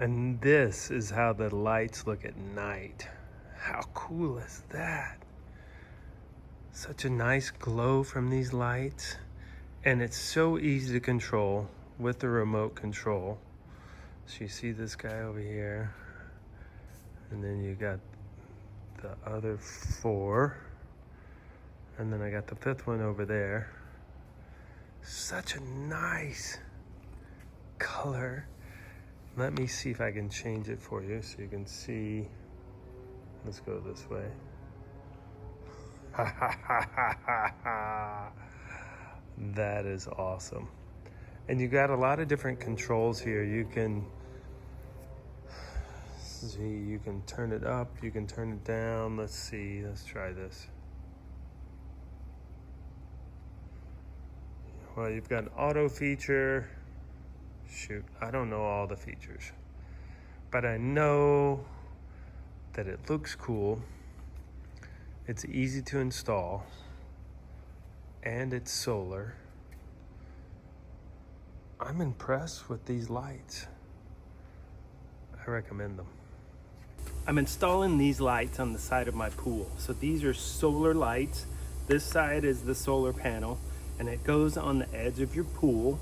And this is how the lights look at night. How cool is that? Such a nice glow from these lights. And it's so easy to control with the remote control. So you see this guy over here. And then you got the other 4. And then I got the 5th one over there. Such a nice color. Let me see if I can change it for you so you can see. Let's go this way. That is awesome. And you got a lot of different controls here. You can see, you can turn it up, you can turn it down. Let's see, let's try this. Well, you've got an auto feature. Shoot, I don't know all the features, but I know that it looks cool. It's easy to install, and it's solar. I'm impressed with these lights. I recommend them. I'm installing these lights on the side of my pool. So these are solar lights. This side is the solar panel, and it goes on the edge of your pool,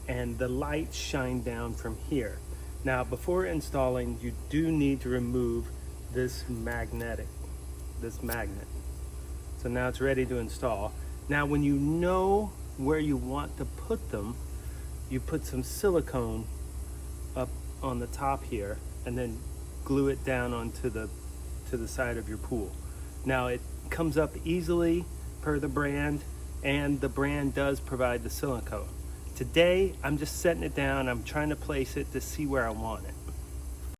and the lights shine down from here. Now, before installing, you do need to remove this magnet. So now it's ready to install. Now, when you know where you want to put them, you put some silicone up on the top here and then glue it down onto the side of your pool. Now, it comes up easily per the brand, and the brand does provide the silicone. Today, I'm just setting it down. I'm trying to place it to see where I want it.